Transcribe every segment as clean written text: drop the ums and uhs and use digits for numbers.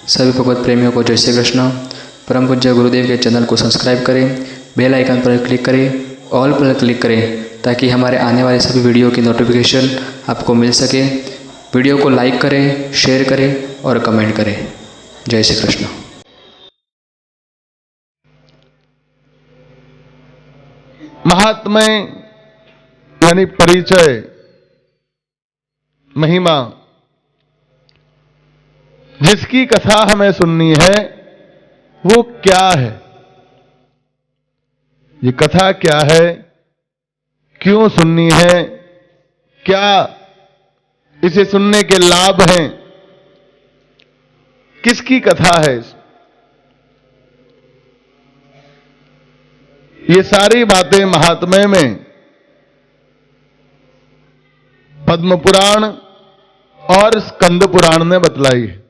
सभी भगवत प्रेमियों को जय श्री कृष्ण। परम पूज्य गुरुदेव के चैनल को सब्सक्राइब करें, बेल आइकन पर क्लिक करें, ऑल पर क्लिक करें ताकि हमारे आने वाले सभी वीडियो की नोटिफिकेशन आपको मिल सके। वीडियो को लाइक करें, शेयर करें और कमेंट करें। जय श्री कृष्ण। महात्म्य यानी परिचय, महिमा, जिसकी कथा हमें सुननी है वो क्या है, ये कथा क्या है, क्यों सुननी है, क्या इसे सुनने के लाभ हैं, किसकी कथा है, ये सारी बातें महात्म्य में पद्म पुराण और स्कंद पुराण ने बतलाई है।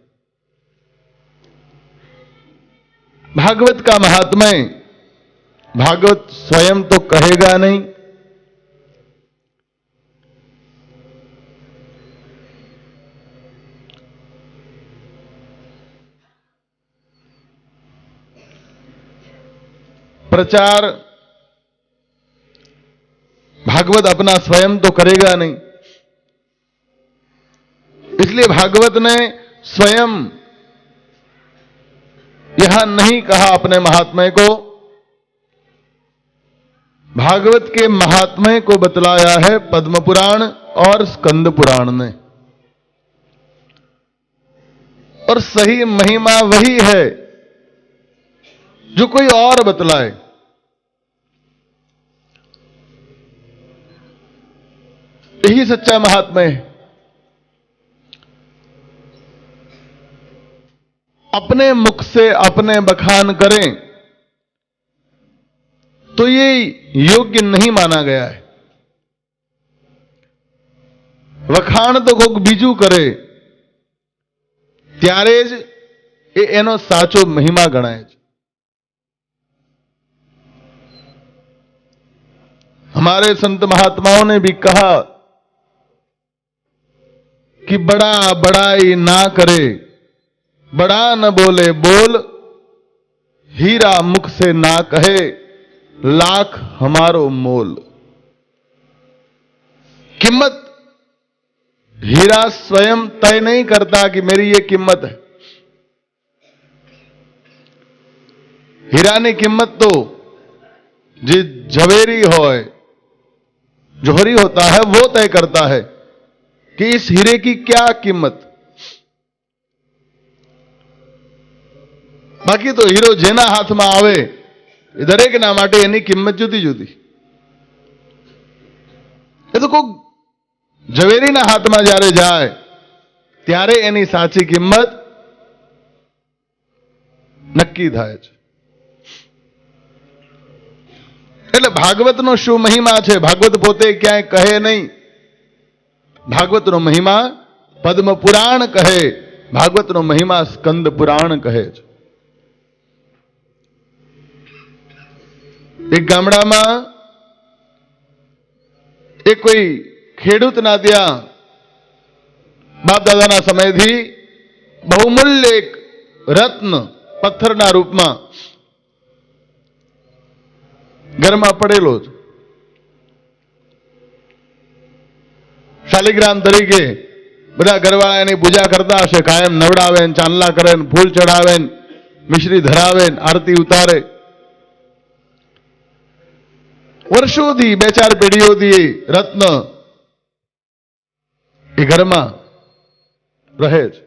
भागवत का महात्म्य भागवत स्वयं तो कहेगा नहीं, प्रचार भागवत अपना स्वयं तो करेगा नहीं, इसलिए भागवत ने स्वयं यहां नहीं कहा अपने महात्म्य को। भागवत के महात्म्य को बतलाया है पद्म पुराण और स्कंद पुराण ने, और सही महिमा वही है जो कोई और बतलाए। यही सच्चा महात्म्य है। अपने मुख से अपने बखान करें तो ये योग्य नहीं माना गया है। वखाण तो कोक बीजू करे त्यारे ज एनो साचो महिमा गणाय। हमारे संत महात्माओं ने भी कहा कि बड़ा बड़ाई ना करे, बड़ा न बोले बोल, हीरा मुख से ना कहे, लाख हमारो मोल। कीमत हीरा स्वयं तय नहीं करता कि मेरी ये कीमत है। हीरा ने कीमत तो जी झवेरी होए, जोहरी होता है, वो तय करता है कि इस हीरे की क्या कीमत। बाकी तो हीरो जेना हाथ में आवे दरेक ना माटे एनी किंमत जुदी जुदी। ये तो कोई झवेरी ना हाथ में जारे जाए त्यारे एनी साची किंमत नक्की थाय छे। એટલે ભાગવતનો શું મહિમા છે? ભાગવત પોતે ક્યાંય કહે નહીં। ભાગવતનો મહિમા પદ્મ પુરાણ કહે, ભાગવતનો મહિમા સ્કંદ પુરાણ કહે છે। એક ગામડામાં એક કોઈ ખેડૂતના ત્યાં બાપ દાદાના સમયથી બહુમૂલ્ય એક રત્ન પથ્થરના રૂપમાં ઘરમાં પડેલો છે। શાલિગ્રામ તરીકે બધા ઘરવાળા એની પૂજા કરતા હશે, કાયમ નવડાવે, ચાંદલા કરે, ફૂલ ચડાવે, મિશ્રી ધરાવે, આરતી ઉતારે। વર્ષોથી બે ચાર પેઢીઓથી રત્ન એ ઘરમાં રહે છે।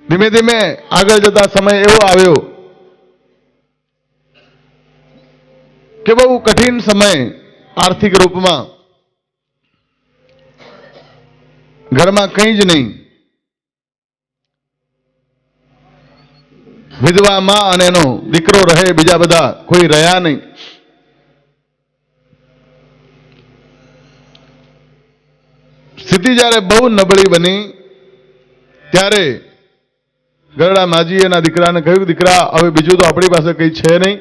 ધીમે ધીમે આગળ જતા સમય એવો આવ્યો કે બહુ કઠિન સમય આર્થિક રૂપમાં, ઘરમાં કંઈ જ નહીં, વિધવા માં અને એનો દીકરો રહે, બીજા બધા કોઈ રહ્યા નહીં। સ્થિતિ જ્યારે બહુ નબળી બની ત્યારે ગરડા માજી એના દીકરાને કહ્યું, દીકરા હવે બીજું તો આપણી પાસે કંઈ છે નહીં,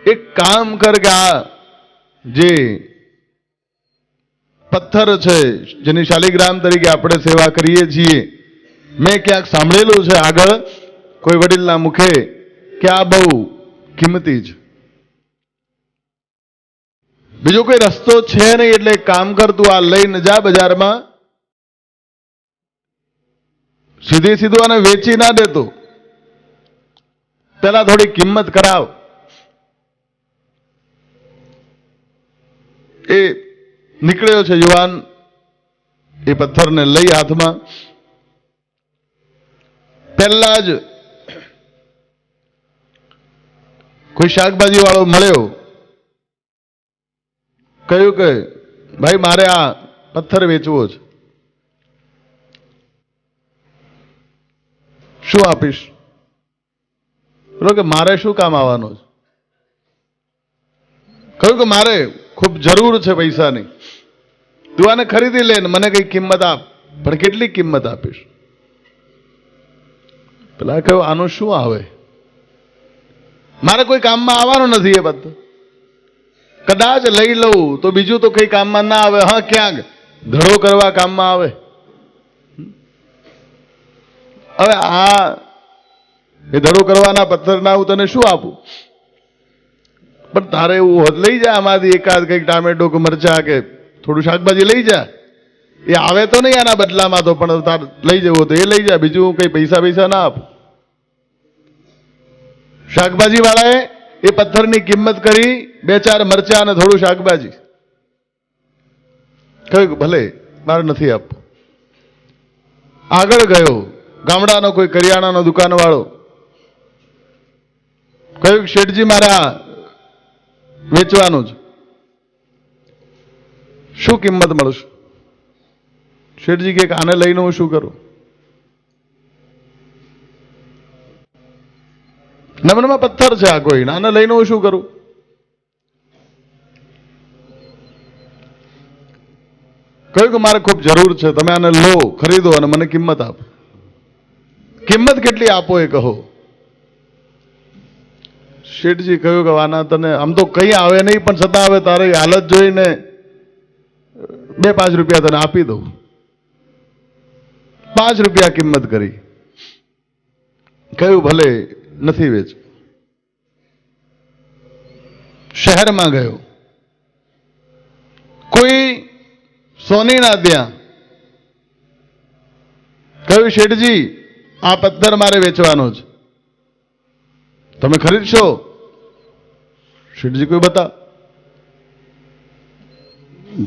એક કામ કર કે આ જે પથ્થર છે જેની શાલિગ્રામ તરીકે આપણે સેવા કરીએ છીએ. મેં ક્યાંક સાંભળેલું છે આગળ કોઈ વડીલના મુખે કે આ બહુ કિંમતી છે. બીજો કોઈ રસ્તો છે નહીં, એટલે એક કામ કર, તું આ લઈને જા બજારમાં, સીધું આને વેચી ના દેતો, પેલા થોડી કિંમત કરાવ. એ નીકળ્યો છે યુવાન, એ પથ્થરને લઈ હાથમાં. પહેલા જ કોઈ શાકભાજી વાળો મળ્યો, કહ્યું કે ભાઈ મારે આ પથ્થર વેચવો છે, શું આપીશ? બોલો કે મારે શું કામ આવવાનું છે? કહ્યું કે મારે ખૂબ જરૂર છે પૈસાની, તું આને ખરીદી લે ને મને કઈ કિંમત આપ, પણ કેટલી કિંમત આપીશ? પેલા કહ્યું આનું શું આવે, મારે કોઈ કામમાં આવવાનું નથી એ બધું, કદાચ લઈ લઉં તો બીજું તો કઈ કામમાં ના આવે, હા ક્યાંક ધડો કરવા કામમાં આવે. હવે આ એ ધડો કરવાના પથ્થરના હું તને શું આપું? પણ તારે એવું હોત લઈ જા, આમાંથી એકાદ કંઈક ટામેટો કે મરચા કે થોડું શાકભાજી લઈ જા, એ આવે તો નહીં આના બદલામાં, તો પણ તાર લઈ જવો તો એ લઈ જા, બીજું કઈ પૈસા ના આપું. શાકભાજી વાળાએ એ પથ્થરની કિંમત કરી, 2-4 મરચા અને થોડું શાકભાજી. કહ્યું ભલે મારે નથી આપવું. આગળ ગયો ગામડાનો કોઈ કરિયાણાનો દુકાન વાળો, કહ્યું શેઠજી મારે આ વેચવાનું છે, શું કિંમત મળશે? શેઠજી કે આને લઈને હું શું કરું? નમનમાં પથ્થર છે આ કોઈ, આને લઈને હું શું કરું? કહ્યું કે મારે ખૂબ જરૂર છે, તમે આને લો, ખરીદો અને મને કિંમત આપો. કિંમત કેટલી આપો એ કહો. શેઠજી કહ્યું કે આના તને આમ તો કઈ આવે નહીં, પણ છતાં હવે તારી હાલત જોઈને 2-5 રૂપિયા તને આપી દઉં. 5 રૂપિયા કિંમત કરી. કહ્યું ભલે નથી વેચ. શહેરમાં ગયો, કોઈ સોનીના ત્યાં, કહ્યું શેઠજી આ પથ્થર મારે વેચવાનો છે, તમે ખરીદશો? શેઠજી કોઈ બતા.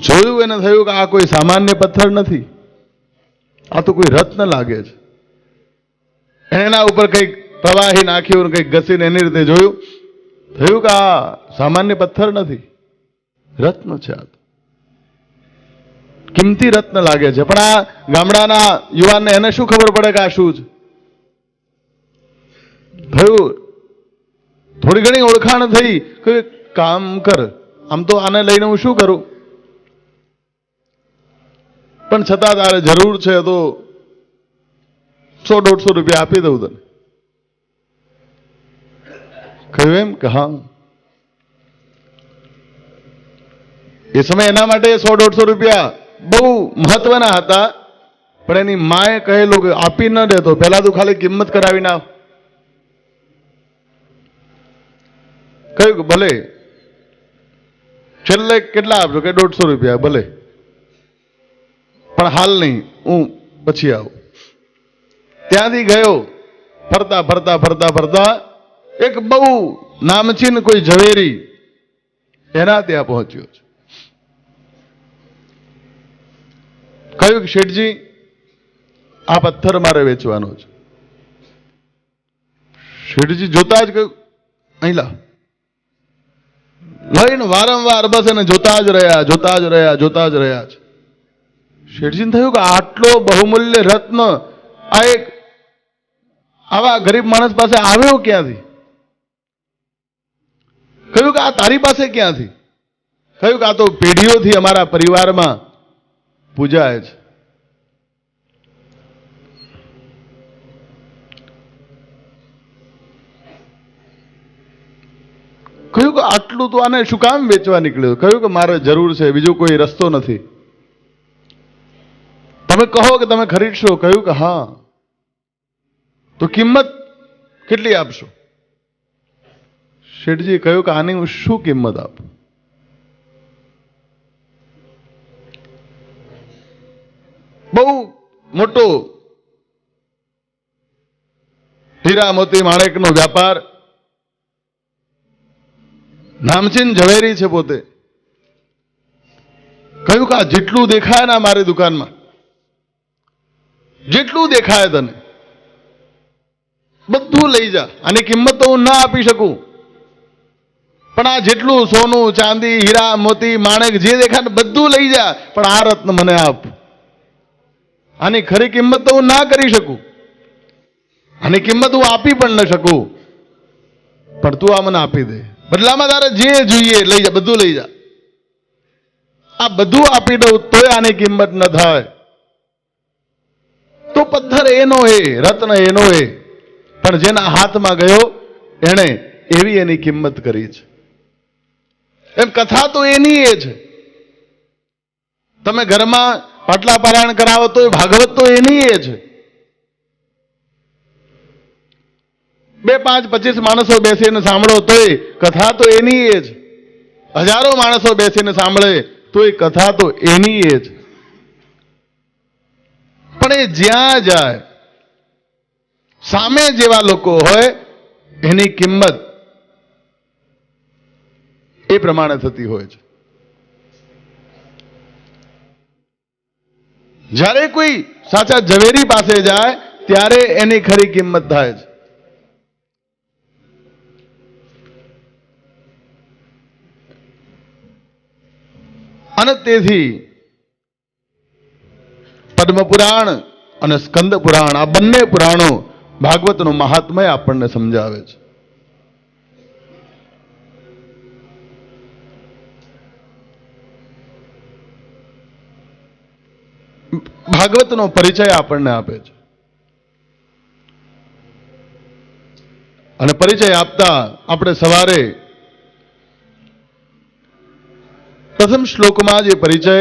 જોયું એને થયું કે આ કોઈ સામાન્ય પથ્થર નથી, આ તો કોઈ રત્ન લાગે છે. એના ઉપર કંઈક પ્રવાહી નાખ્યું, કંઈક ઘસીને એની રીતે જોયું, થયું કે આ સામાન્ય પથ્થર નથી, રત્ન છે. આ કિંમતી રત્ન લાગે છે. પણ આ ગામડાના યુવાનને એને શું ખબર પડે કે આ શું છે? થયું થોડી ઘણી ઓળખાણ થઈ, કે કામ કર, આમ તો આને લઈને હું શું કરું, પણ છતાં તારે જરૂર છે તો 100-150 રૂપિયા આપી દઉં તને. કહ્યું એમ કે હા. એ સમય એના માટે 100-150 રૂપિયા બહુ મહત્વના હતા, પણ એની માએ કહેલું કે આપી ન દેતો, પહેલા તું ખાલી કિંમત કરાવીને આવ. કહ્યું કે ભલે, છેલ્લે કેટલા આપજો? કે 150 રૂપિયા. ભલે, પણ હાલ નહીં, હું પછી આવું. ત્યાંથી ગયો, ફરતા ફરતા ફરતા ફરતા એક બહુ નામચીન કોઈ ઝવેરી એના ત્યાં પહોંચ્યો છે. કહ્યું કે શેઠજી આ પથ્થર મારે વેચવાનો છે. શેઠજી જોતા જ કહ્યું અહીં લા. લઈને વારંવાર બસ એને જોતા જ રહ્યા છે. શેઠજીને થયું કે આટલો બહુમૂલ્ય રત્ન આ એક આવા ગરીબ માણસ પાસે આવ્યો ક્યાંથી? કહ્યું કે આ તારી પાસે ક્યાંથી? કહ્યું કે આ તો પેઢીઓથી અમારા પરિવારમાં પૂજાય છે. કહ્યું કે આટલું તો આને શું કામ વેચવા નીકળ્યો? કહ્યું કે મારે જરૂર છે, બીજો કોઈ રસ્તો નથી. તમે કહો કે તમે ખરીદશો, કહ્યું કે હા, તો કિંમત કેટલી આપશો? શેઠજી કહ્યું કે આની હું શું કિંમત આપું? બહુ મોટો હીરા મોતી માણેકનો વ્યાપાર, નામચીન ઝવેરી છે પોતે. કહ્યું કે આ જેટલું દેખાય ને મારી દુકાનમાં, જેટલું દેખાય તને બધું લઈ જા. આની કિંમત તો હું ના આપી શકું, પણ આ જેટલું સોનું ચાંદી હીરા મોતી માણેક જે દેખાય ને બધું લઈ જા, પણ આ રત્ન મને આપ. આની ખરી કિંમત તો હું ના કરી શકું, આની કિંમત હું આપી પણ ન શકું, પણ તું આ મને આપી દે. બદલામાં તારે જે જોઈએ લઈ જા, બધું લઈ જા. આ બધું આપી દઉં તોય આની કિંમત ન થાય, તો પથ્થર એનો એ, રત્ન એનો એ, પણ જેના હાથમાં ગયો એણે એવી એની કિંમત કરી છે. એમ કથા તો એની એ છે. તમે ઘરમાં પાટલા પારાયણ કરાવો તો ભાગવત તો એની એ છે. 2, 5, 25 માણસો બેસીને સાંભળો તોય કથા તો એની એ જ. હજારો માણસો બેસીને સાંભળે તોય કથા તો એની એ જ. પણ એ જ્યાં જાય સામે જેવા લોકો હોય એની કિંમત એ પ્રમાણે થતી હોય છે. જ્યારે કોઈ સાચા ઝવેરી પાસે જાય ત્યારે એની ખરી કિંમત થાય છે. અને તેથી પદ્મપુરાણ અને સ્કંદ પુરાણ આ બંને પુરાણો ભાગવતનું મહાત્મય આપણને સમજાવે છે. ભાગવતનો પરિચય આપણને આપે છે. અને પરિચય આપતા આપણે સવારે પ્રથમ શ્લોકમાં જે પરિચય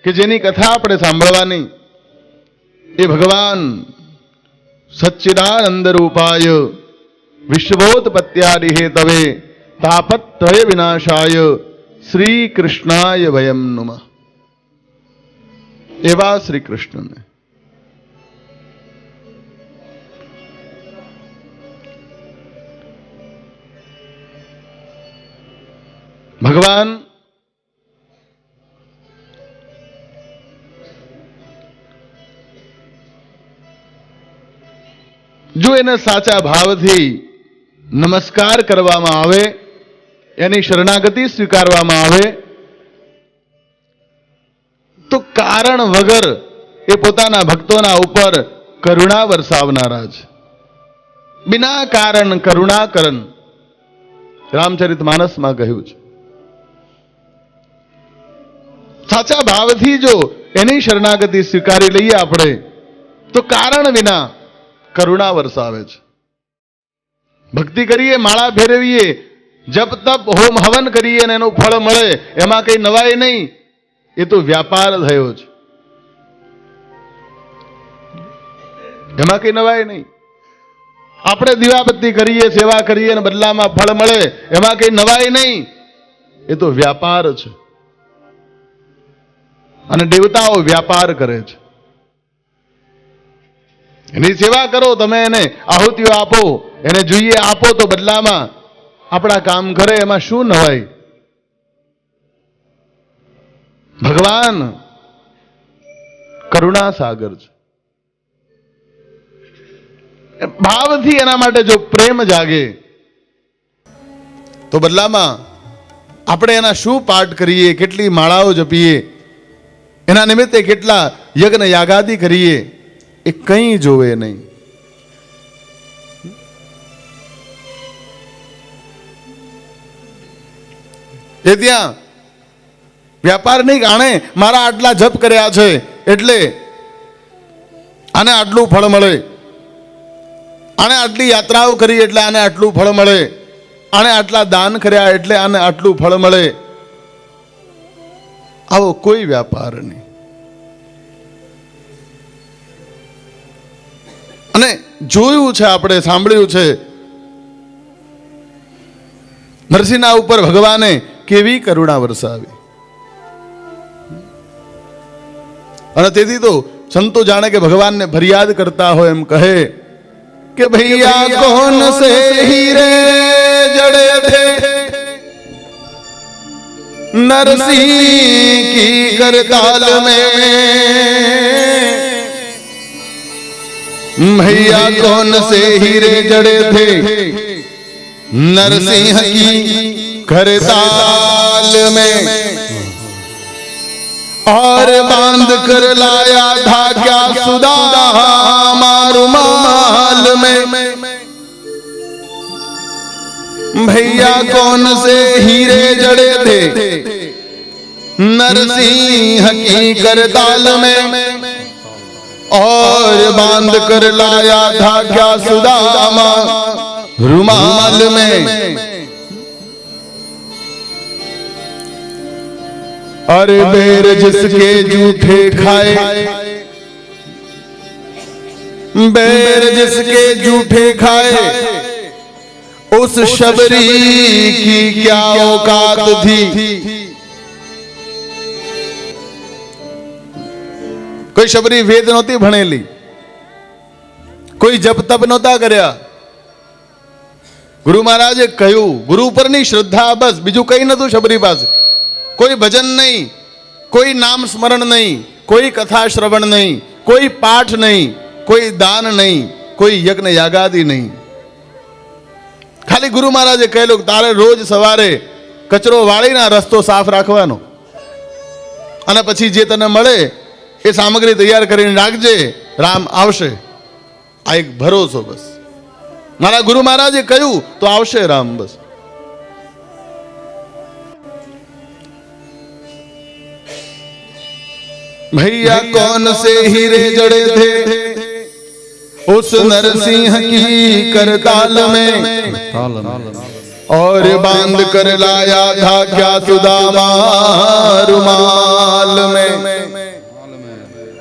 કે જેની કથા આપણે સાંભળવાની એ ભગવાન સચ્ચિદાનંદ રૂપાય વિશ્વોત્પત્યાદિ હેતવે તાપત્રય વિનાશાય શ્રી કૃષ્ણાય વયમ નમઃ. એવા શ્રી કૃષ્ણને ભગવાન જો એને સાચા ભાવથી નમસ્કાર કરવામાં આવે, એની શરણાગતિ સ્વીકારવામાં આવે તો કારણ વગર એ પોતાના ભક્તોના ઉપર કરુણા વરસાવનારા છે. બિના કારણ કરુણા કરન રામચરિત માનસમાં કહ્યું છે. સાચા ભાવથી જો એની શરણાગતિ સ્વીકારી લઈએ આપણે તો કારણ વિના કરુણા વરસાવે છે. ભક્તિ કરીએ, માળા ફેરવીએ, જપ તપ હોમ હવન કરીએ અને એનું ફળ મળે, એમાં કઈ નવાઈ નહીં. એ તો વ્યાપાર થયો છે, એમાં કઈ નવાઈ નહીં. આપણે દીવાબત્તી કરીએ, સેવા કરીએ અને બદલામાં ફળ મળે, એમાં કઈ નવાઈ નહીં. એ તો વ્યાપાર છે. અને દેવતાઓ વ્યાપાર કરે છે. એની સેવા કરો, તમે એને આહુતિઓ આપો, એને જોઈએ આપો તો બદલામાં આપણા કામ કરે, એમાં શું નવાઈ? ભગવાન કરુણા સાગર છે. ભાવથી એના માટે જો પ્રેમ જાગે તો બદલામાં આપણે એના શું પાઠ કરીએ, કેટલી માળાઓ જપીએ, એના નિમિત્તે કેટલા યજ્ઞ યાગાદિ કરીએ, એ કંઈ જોવે નહીં. એ ત્યાં વ્યાપાર નહીં. આણે મારા આટલા જપ કર્યા છે એટલે આને આટલું ફળ મળે, આણે આટલી યાત્રાઓ કરી એટલે આને આટલું ફળ મળે, આણે આટલા દાન કર્યા એટલે આને આટલું ફળ મળે. આવો કોઈ વ્યાપાર નહીં. જોયું છે, આપણે સાંભળ્યું છે નરસિંહના ઉપર ભગવાને કેવી કરુણા વરસાવી. અને તેથી તો સંતો જાણે કે ભગવાનને ફરિયાદ કરતા હોય એમ કહે કે ભૈયા કોન સે હીરે જડે થે नरसिंह की करताल में, भैया कौन से हीरे जड़े थे नरसिंह की करताल में, और बांध कर लाया था क्या सुदामा रुमाल में. भैया कौन से हीरे जड़े थे नरसिंह की करताल में, और बांध कर लाया था क्या सुदामा रुमाल में. अरे बेर जिसके जूठे खाए, बेर जिसके जूठे खाए, उस शबरी की क्या औकात थी. कोई शबरी वेद नहोती भणेली, कोई जप तप नहोता कर्या. गुरु महाराजे कह્યું, गुरु પરની શ્રદ્ધા બસ, બીજું કઈ નતું શબરી પાસે. કોઈ ભજન નહીં, કોઈ નામ સ્મરણ નહીં, કોઈ કથા શ્રવણ નહીં, કોઈ પાઠ નહીં, કોઈ દાન નહીં, કોઈ યજ્ઞ યાગાદી નહીં. ખાલી ગુરુ મહારાજે કહેલું તારે રોજ સવારે કચરો વાળીને રસ્તો સાફ રાખવાનો, અને પછી જે તને મળે એ સામગ્રી તૈયાર કરીને રાખજે, રામ આવશે. આ એક ભરોસો બસ. મારા ગુરુ મહારાજે કહ્યું તો આવશે રામ બસ. भैया कौन से हीरे जड़े थे उस नरसिंह की करताल में, और बांध कर लाया था क्या सुदामा रुमाल में.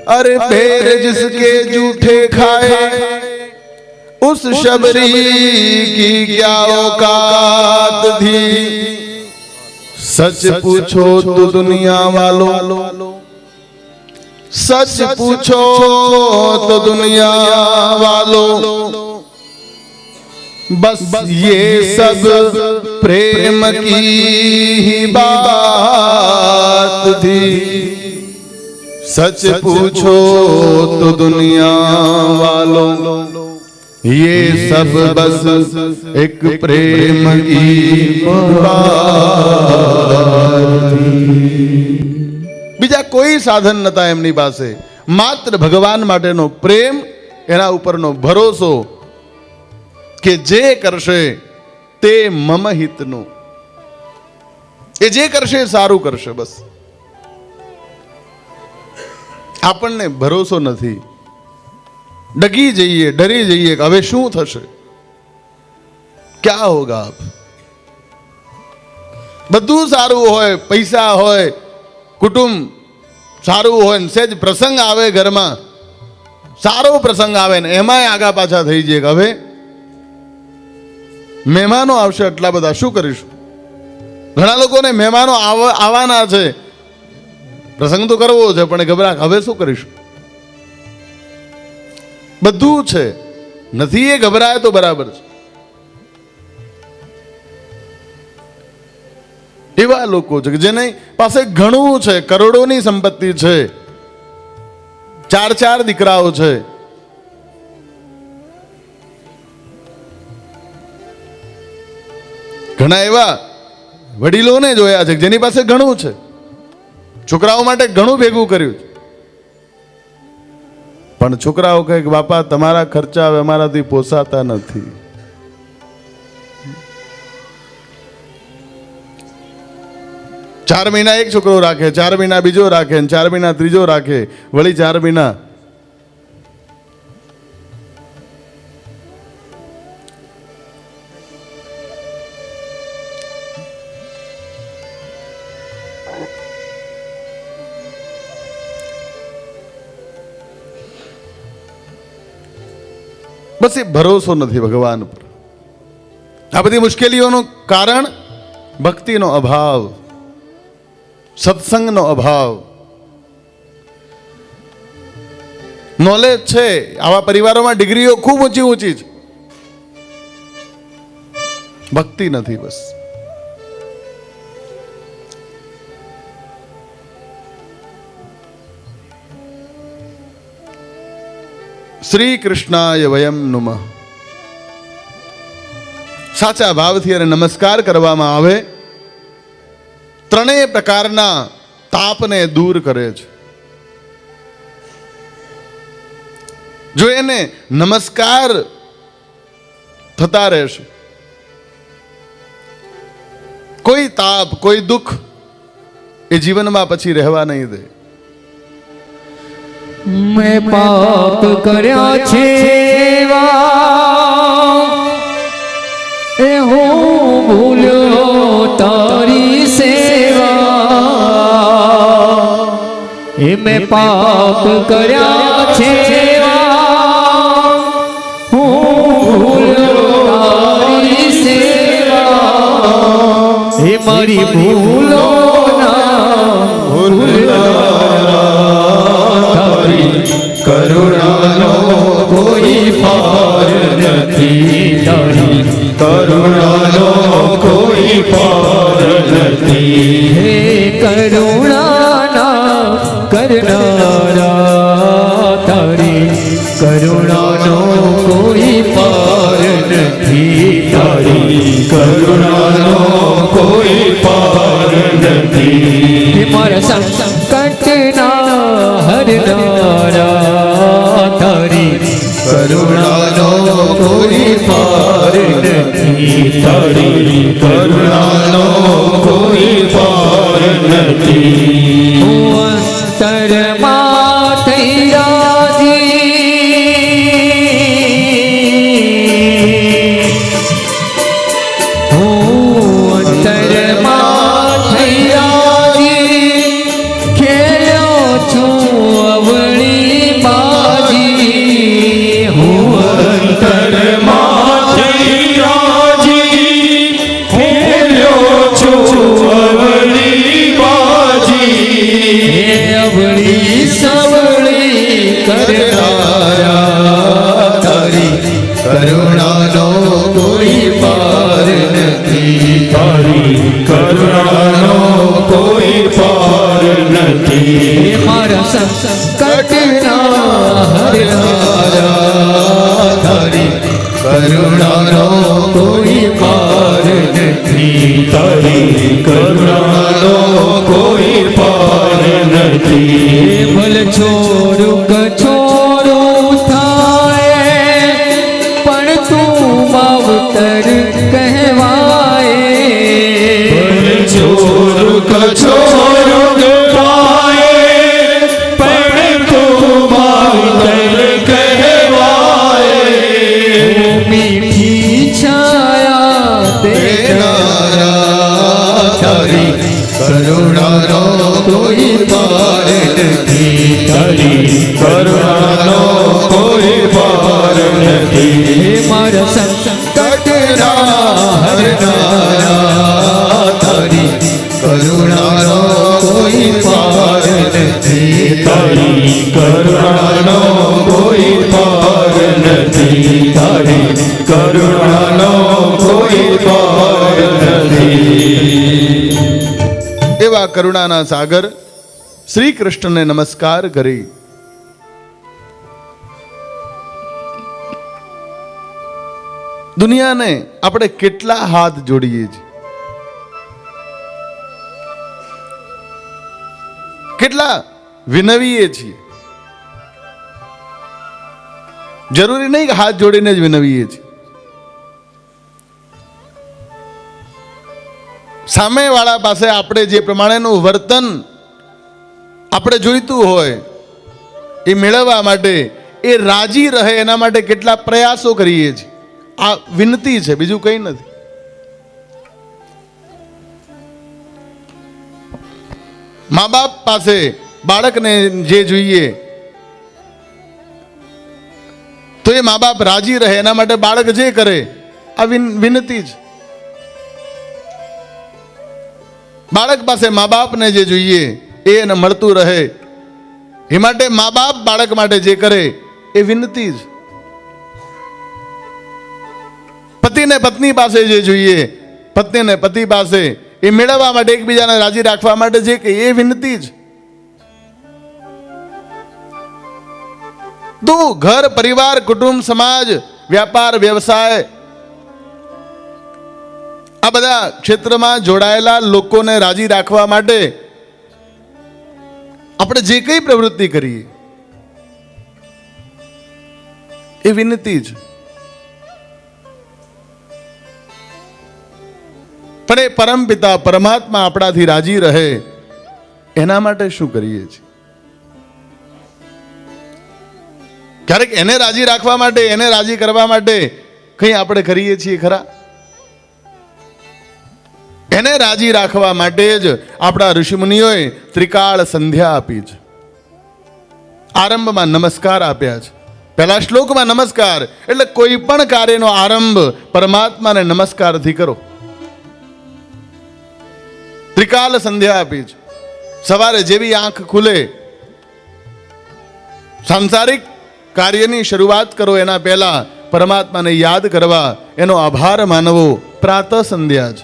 अरे पैर जिसके जूठे खाए उस शबरी की क्या औकात थी. सच पूछो तो दुनिया वालों, सच पूछो तो दुनिया वालों, बस ये सब प्रेम की ही बात थी. सच पूछो तो दुनिया वालों, ये सब बस एक प्रेम की बात थी. બીજા કોઈ સાધન નતા એમની પાસે, માત્ર ભગવાન માટેનો પ્રેમ, એના ઉપરનો ભરોસો કે જે કરશે તે મમ હિતનું, એ જે કરશે સારું કરશે બસ. આપણને ભરોસો નથી, ડગી જઈએ, ડરી જઈએ કે હવે શું થશે, ક્યાં હોગા. બધું સારું હોય, પૈસા હોય, કુટુંબ સારું હોય, સેજ પ્રસંગ આવે ઘરમાં, સારો પ્રસંગ આવે ને એમાંય આગા પાછા થઈ જાય કે હવે મહેમાનો આવશે આટલા બધા, શું કરીશું. ઘણા લોકોને મહેમાનો આવવાના છે, પ્રસંગ તો કરવો છે પણ ગભરાટ, હવે શું કરીશું. બધું છે, નથી એ ગભરાય તો બરાબર છે. એવા લોકો છે કે જેની પાસે ઘણું છે, કરોડોની સંપત્તિ છે, 4 દીકરાઓ છે, ઘણા એવા વડીલોને જોયા છે જેની પાસે ઘણું છે, છોકરાઓ માટે ઘણું ભેગું કર્યું છે, પણ છોકરાઓ કહે કે બાપા તમારા ખર્ચા હવે અમારાથી પોસાતા નથી. 4 મહિના એક છોકરો રાખે, 4 મહિના બીજો રાખે, 4 મહિના ત્રીજો રાખે, વળી 4 મહિના પછી ભરોસો નથી ભગવાન પર. આ બધી મુશ્કેલીઓનું કારણ ભક્તિનો અભાવ, સત્સંગનો અભાવ. નોલેજ છે, આવા પરિવારોમાં ડિગ્રીઓ ખૂબ ઊંચી ઊંચી છે, ભક્તિ નથી. બસ શ્રી કૃષ્ણાય વયમ નુમઃ. સાચા ભાવથી અને નમસ્કાર કરવામાં આવે ત્રણેય પ્રકારના તાપને દૂર કરે છે. જો એને નમસ્કાર થતા રહેશે, કોઈ તાપ, કોઈ દુઃખ એ જીવનમાં પછી રહેવા નહીં દે. મેં પાપ કર્યા છે એ હું ભૂલ્યો તારી સેવા. એ મેં પાપ કર્યા છે હું ભૂલ્યો તારી સેવા. એ મારી ભૂલો કરુણાનો કોઈ પાર નથી. તારી કરુણાનો કોઈ પાર નથી. હે કરુણાના કરનારા, તારી કરુણાનો કોઈ પાર નથી. તારી કરુણાનો કોઈ પાર નથી. મારા સંકટના હરનારા, તારી કરુણાનો કોઈ પાર નથી. તારી કરુણાનો કોઈ પાર નથી. હું અંતરમાં થઈ રાજી, હું અંતરમાં થઈ રાજી, ખેલ્યો છું અવળી બાજી. હું અંતરમાં થઈ રાજી, ખેલ્યો છું અવળી બાજી. હે અવળી સવળી કરનારા, તારી કરુણાનો કોઈ પાર નથી. તારી કરુણાનો કોઈ પાર નથી. મારા સંકટના હરનારા, તારી કરુણાનો કોઈ પાર નથી. તારી કરુણાનો કોઈ પાર નથી. ભલે છોરું કછોરું થાય પણ તું માવતર કહેવાય. ભલે છોરું કછોરું થાય પણ તું માવતર કહેવાય. મીઠી છાયા દેનારા, તારી કરુણાનો કોઈ પાર નથી. તારી કરુણાનો કોઈ પાર નથી. મારા સંકટના હરનારા, તારી કરુણાનો કોઈ પાર નથી. તારી કરુણાનો કોઈ પાર નથી. તારી કરુણાનો કોઈ પાર નથી. એવા કરુણાના સાગર શ્રી કૃષ્ણને નમસ્કાર કરી દુનિયાને આપણે કેટલા હાથ જોડીએ છીએ, કેટલા વિનવીએ છીએ. જરૂરી નહીં કે હાથ જોડીને જ વિનવીએ છીએ. સામેવાળા પાસે આપણે જે પ્રમાણેનું વર્તન આપણે જોઈતું હોય એ મેળવવા માટે, એ રાજી રહે એના માટે કેટલા પ્રયાસો કરીએ છીએ. આ વિનંતી છે, બીજું કંઈ નથી. મા બાપ પાસે બાળકને જે જોઈએ તો એ મા બાપ રાજી રહે એના માટે બાળક જે કરે આ વિનંતી જ. બાળક પાસે મા બાપને જે જોઈએ એ એને મળતું રહે એ માટે મા બાપ બાળક માટે જે કરે એ વિનંતી જ. પતિને પત્ની પાસે જે જોઈએ, પત્નીને પતિ પાસે એ મેળવવા માટે, એકબીજાને રાજી રાખવા માટે જે કે એ વિનંતી જ. તો ઘર, પરિવાર, કુટુંબ, સમાજ, વ્યાપાર, વ્યવસાય, આ બધા ક્ષેત્રમાં જોડાયેલા લોકોને રાજી રાખવા માટે આપણે જે કઈ પ્રવૃત્તિ કરીએ એ વિનંતી જ. પણ એ પરમપિતા પરમાત્મા આપણાથી રાજી રહે એના માટે શું કરીએ છીએ? ક્યારેક એને રાજી રાખવા માટે, એને રાજી કરવા માટે કંઈ આપણે કરીએ છીએ ખરા? એને રાજી રાખવા માટે જ આપણા ઋષિમુનિઓએ ત્રિકાળ સંધ્યા આપી છે. આરંભમાં નમસ્કાર આપ્યા છે. પહેલા શ્લોકમાં નમસ્કાર એટલે કોઈ પણ કાર્યનો આરંભ પરમાત્માને નમસ્કારથી કરો. ત્રિકાલ સંધ્યા આપી છે. સવારે જેવી આંખ ખુલે સાંસારિક કાર્યની શરૂઆત કરો એના પહેલા પરમાત્માને યાદ કરવા, એનો આભાર માનવો પ્રાતઃ સંધ્યા જ.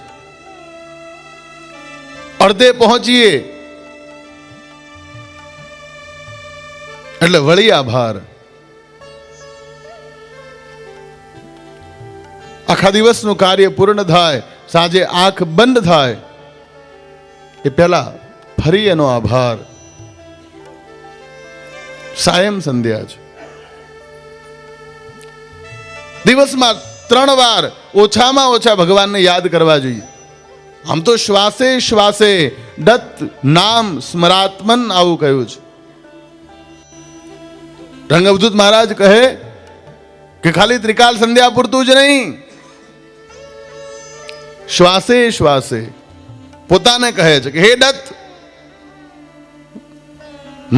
અડધે પહોંચીએ એટલે વળી આભાર. આખા દિવસનું કાર્ય પૂર્ણ થાય, સાંજે આંખ બંધ થાય એ પહેલા ફરી એનો આભાર. સાયમ સંધ્યા છે. દિવસમાં 3 વાર ઓછામાં ઓછા ભગવાનને યાદ કરવા જોઈએ. આમ તો શ્વાસે શ્વાસે દત્ત નામ સ્મરાત્મન આવું કહ્યું છે. રંગઅવધૂત મહારાજ કહે કે ખાલી ત્રિકાલ સંધ્યા પૂરતું જ નહીં, શ્વાસે શ્વાસે પોતાને કહે છે કે હે દત્ત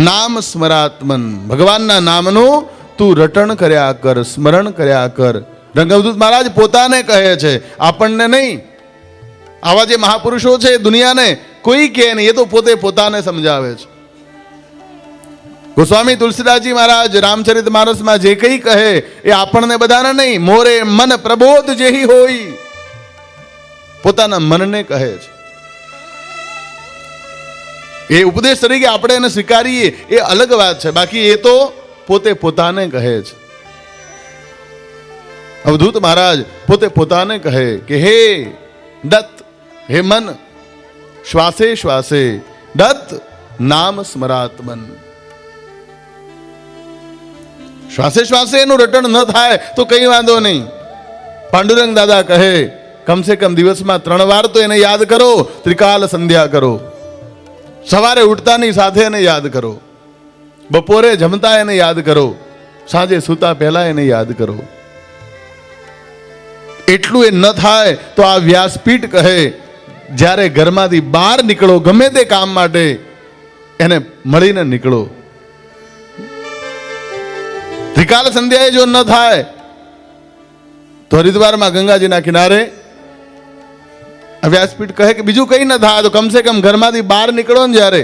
નામ સ્મરાત્મન, ભગવાનના નામનું તું રટણ કર્યા કર, સ્મરણ કર્યા કર. રંગઅવધૂત મહારાજ પોતાને કહે છે, આપણને નહીં. આવા જે મહાપુરુષો છે દુનિયાને કોઈ કહે નહીં, એ તો પોતે પોતાને સમજાવે છે. ગોસ્વામી તુલસીદાસજી મહારાજ રામચરિત માનસમાં જે કંઈ કહે એ આપણને બધાને નહીં, મોરે મન પ્રબોધ જેહી હોય, પોતાના મનને કહે છે. એ ઉપદેશ તરીકે આપણે એને સ્વીકારીએ એ અલગ વાત છે, બાકી એ તો પોતે પોતાને કહે છે. અવધૂત મહારાજ પોતે પોતાને કહે કે હે દત્ત, હે મન, શ્વાસે શ્વાસે દત્ત નામ સ્મરાત્મન. શ્વાસે શ્વાસે એનું રટણ ન થાય તો કઈ વાંધો નહીં. પાંડુરંગ દાદા કહે કમસે કમ દિવસમાં 3 વાર તો એને યાદ કરો, ત્રિકાલ સંધ્યા કરો. સવારે ઉઠતાની સાથે એને યાદ કરો, બપોરે જમતા એને યાદ કરો, સાંજે સૂતા પહેલા એને યાદ કરો. એટલું એ ન થાય તો આ વ્યાસપીઠ કહે જ્યારે ઘરમાંથી બહાર નીકળો ગમે તે કામ માટે એને મળીને નીકળો. ત્રિકાલ સંધ્યાએ જો ન થાય તો હરિદ્વારમાં ગંગાજીના કિનારે વ્યાસપીઠ કહે કે બીજું કઈ ન થાય તો કમસે કમ ઘરમાંથી બહાર નીકળો ને જ્યારે,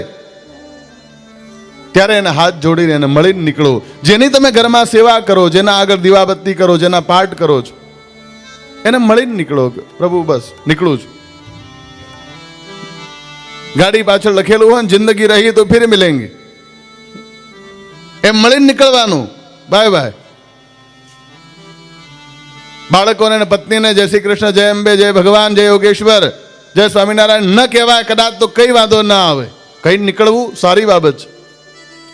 ત્યારે એને હાથ જોડીને એને મળીને નીકળો. જેની તમે ઘરમાં સેવા કરો, જેના આગળ દીવાબત્તી કરો, જેના પાઠ કરો છો, એને મળીને નીકળો. પ્રભુ બસ નીકળું છું. ગાડી પાછળ લખેલું હોય ને જિંદગી રહી તો ફિર મિલેંગે, એમ મળીને નીકળવાનું. Bye bye. બાળકોને અને પત્નીને જય શ્રી કૃષ્ણ, જય અંબે, જય ભગવાન, જય યોગેશ્વર, જય સ્વામિનારાયણ ન કહેવાય કદાચ તો કઈ વાંધો ના આવે, કઈ નીકળવું સારી બાબત છે.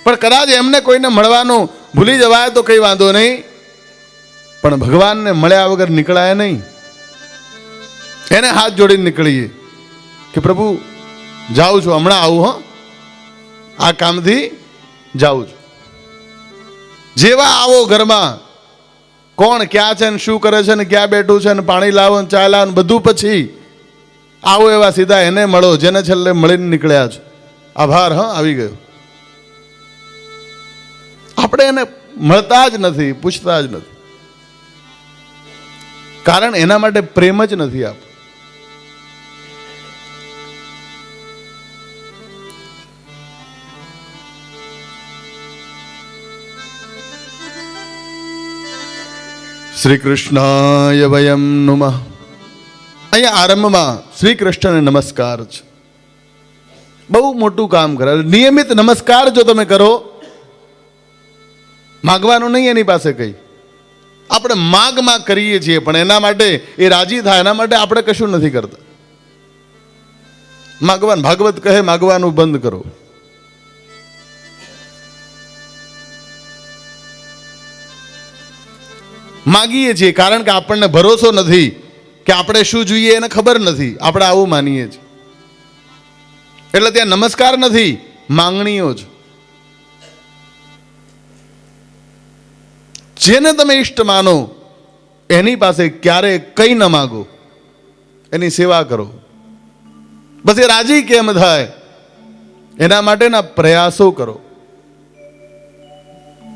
પણ કદાચ એમને કોઈને મળવાનું ભૂલી જવાય તો કઈ વાંધો નહીં, પણ ભગવાનને મળ્યા વગર નીકળાય નહીં. એને હાથ જોડીને નીકળીએ કે પ્રભુ જાઉં છું, હમણાં આવું, હો આ કામથી જાઉં છું. જેવા આવો ઘરમાં કોણ ક્યાં છે ને શું કરે છે ને ક્યાં બેઠું છે ને પાણી લાવો ને ચા લાવો ને બધું પછી આવો એવા સીધા એને મળો જેને છેલ્લે મળીને નીકળ્યા છો. આભાર, હા આવી ગયો. આપણે એને મળતા જ નથી, પૂછતા જ નથી. કારણ એના માટે પ્રેમ જ નથી આપ. શ્રી કૃષ્ણાય વયમ નુમઃ. અહીંયા આરંભમાં શ્રી કૃષ્ણને નમસ્કાર છે. બહુ મોટું કામ કરે. નિયમિત નમસ્કાર જો તમે કરો, માગવાનું નહીં એની પાસે કઈ. આપણે માગ કરીએ છીએ પણ એના માટે એ રાજી થાય એના માટે આપણે કશું નથી કરતા. માગવાનું, ભાગવત કહે માગવાનું બંધ કરો. માગીએ છીએ કારણ કે આપણને ભરોસો નથી કે આપણે શું જોઈએ એને ખબર નથી, આપણે આવું માનીએ છીએ. એટલે ત્યાં નમસ્કાર નથી, માંગણીઓ જ. જેને તમે ઈષ્ટ માનો એની પાસે ક્યારે કંઈ ન માગો, એની સેવા કરો. બસ એ રાજી કેમ થાય એના માટેના પ્રયાસો કરો.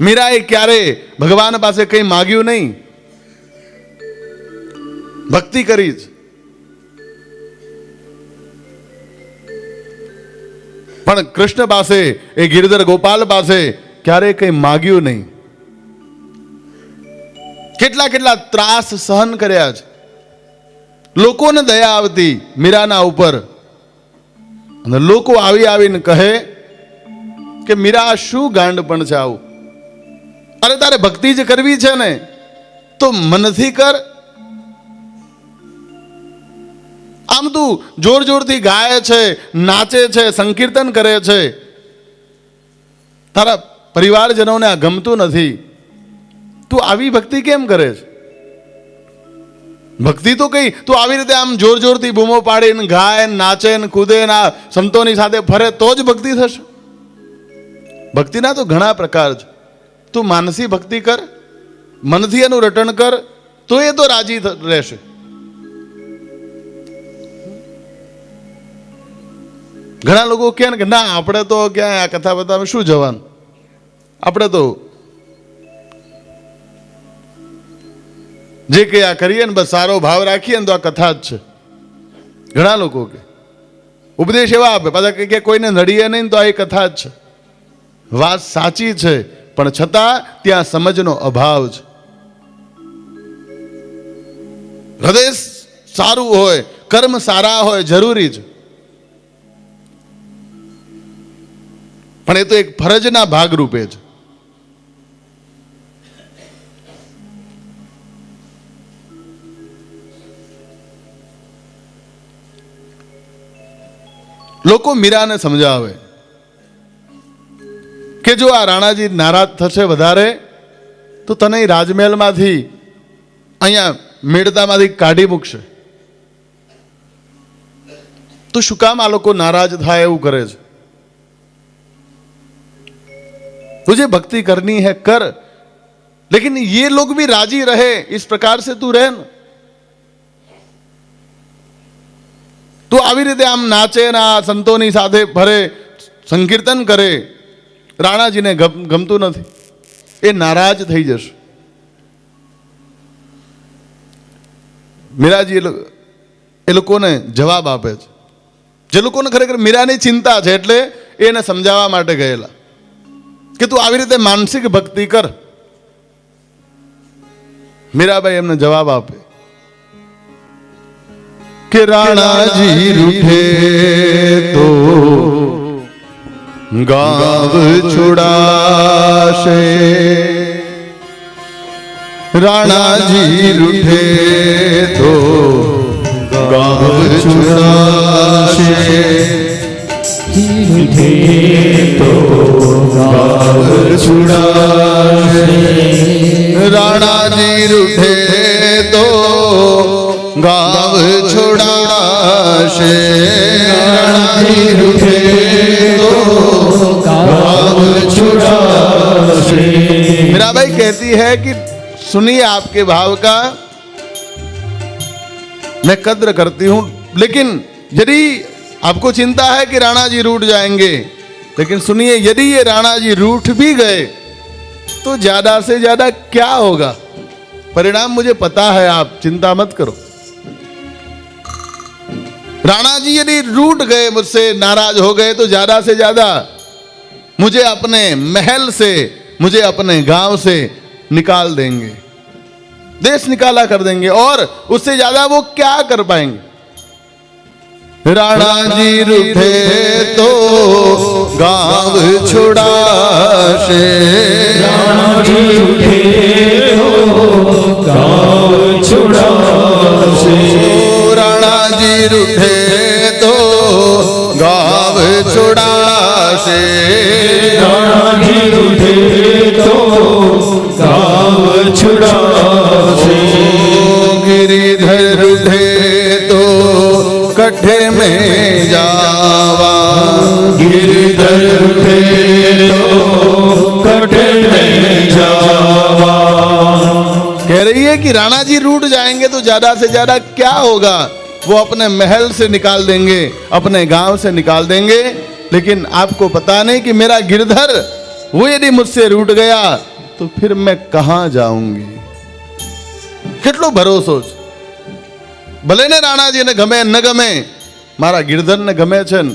મીરાએ ક્યારે ભગવાન પાસે કંઈ માગ્યું નહીં, ભક્તિ કરી જ. પણ કૃષ્ણ પાસે, એ ગિરધર ગોપાલ પાસે ક્યારેય કંઈ માગ્યું નહીં. કેટલા કેટલા ત્રાસ સહન કર્યા છે. લોકોને દયા આવતી મીરાના ઉપર, અને લોકો આવીને કહે કે મીરા શું ગાંડ પણ છે આવું. અરે તારે ભક્તિ જ કરવી છે ને તો મનથી કર. આમ તું જોર જોરથી ગાય છે, નાચે છે, સંકીર્તન કરે છે, તારા પરિવારજનોને આ ગમતું નથી, તું આવી ભક્તિ કેમ કરે છે? ભક્તિ તો કઈ તું આવી રીતે આમ જોર જોરથી બૂમો પાડીને ગાય, નાચે, કૂદે, ના સંતોની સાથે ફરે તો જ ભક્તિ થશે. ભક્તિના તો ઘણા પ્રકાર છે. તું માનસી ભક્તિ કર, મનથી એનું રટણ કર, તો એ તો રાજી રહેશે. ઘણા લોકો કહે કે ના આપણે તો ક્યાંય આ કથા બતાવે શું જવાનું, આપણે તો જે કંઈ આ કરીએ ને બસ સારો ભાવ રાખીએ ને તો આ કથા જ છે. ઘણા લોકો કે ઉપદેશ એવા આપે, પાછા કે કોઈને નડીએ નહીં તો આ એ કથા જ છે. વાત સાચી છે પણ છતાં ત્યાં સમજનો અભાવ છે. હૃદય સારું હોય, કર્મ સારા હોય જરૂરી છે, પણ એ તો એક ફરજના ભાગરૂપે છે. લોકો મીરાને સમજાવે કે જો આ રાણાજી નારાજ થશે વધારે તો તને રાજમહેલમાંથી, અહીંયા મેળતામાંથી કાઢી મૂકશે. તો શું કામ આ લોકો નારાજ થાય એવું કરે છે? तुझे भक्ति करनी है कर, लेकिन ये लोग भी राजी रहे इस प्रकार से तू रह न. તું આવી રીતે આમ નાચે ના સંતોની સાથે ફરે, સંકીર્તન કરે, રાણાજીને ગમતું નથી, એ નારાજ થઈ જશે. મીરાજી એ લોકોને જવાબ આપે છે. જે લોકોને ખરેખર મીરાની ચિંતા છે એટલે એને સમજાવવા માટે ગયેલા કે તું આવી રીતે માનસિક ભક્તિ કર. મીરાબાઈ એમને જવાબ આપે કે રાણાજી રૂઠે તો ગાવ છોડાશે, રાણાજી રૂઠે તો ગાવ છોડાશે, તો ગાવ છોડાશે, રાણાજી રૂઠે તો ગાવ છોડાશે, રાણાજી રૂઠે તો गाव छुड़ासे. मीराबाई कहती है कि सुनिए आपके भाव का मैं कद्र करती हूं, लेकिन यदि आपको चिंता है कि राणा जी रूठ जाएंगे, लेकिन सुनिए यदि ये राणा जी रूठ भी गए तो ज्यादा से ज्यादा क्या होगा? परिणाम मुझे पता है, आप चिंता मत करो। राणा जी यदि रूठ गए, मुझसे नाराज हो गए, तो ज्यादा से ज्यादा मुझे अपने महल से, मुझे अपने गांव से निकाल देंगे, देश निकाला कर देंगे, और उससे ज्यादा वो क्या कर पाएंगे। राणा जी रूठे तो गांव छुड़ाशे, राणा जी रूठे तो गांव छुड़ाशे, राणा जी रूठे तो गांव छुड़ाशे, राणा जी रूठे तो गांव छुड़ाशे, गिरिधर रूठे तो कट्ठे में जावा, गिरधर रूठे तो कट्ठे में जावा। कह रही है कि राणा जी रूठ जाएंगे तो ज्यादा से ज्यादा क्या होगा, वो अपने महल से निकाल देंगे, अपने गांव से निकाल देंगे, लेकिन आपको पता नहीं कि मेरा गिरधर वो यदि मुझसे रूठ गया तो फिर मैं कहां जाऊंगी। કેટલો ભરોસો છે, ભલે ને રાણાજીને ગમે ન ગમે, મારા ગિરધરને ગમે છે ને।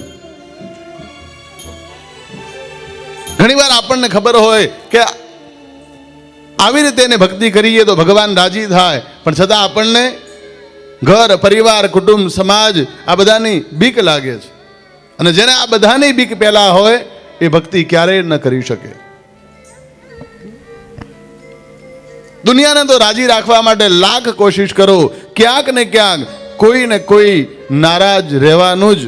ઘણીવાર આપણને ખબર હોય કે આવી રીતે એને ભક્તિ કરીએ તો ભગવાન રાજી થાય, પણ છતાં આપણને ઘર, પરિવાર, કુટુંબ, સમાજ આ બધાની બીક લાગે છે, અને જેને આ બધાની બીક પહેલા હોય એ ભક્તિ ક્યારેય ન કરી શકે। દુનિયાને તો રાજી રાખવા માટે લાખ કોશિશ કરો, ક્યાંક ને ક્યાંક કોઈ ને કોઈ નારાજ રહેવાનું જ।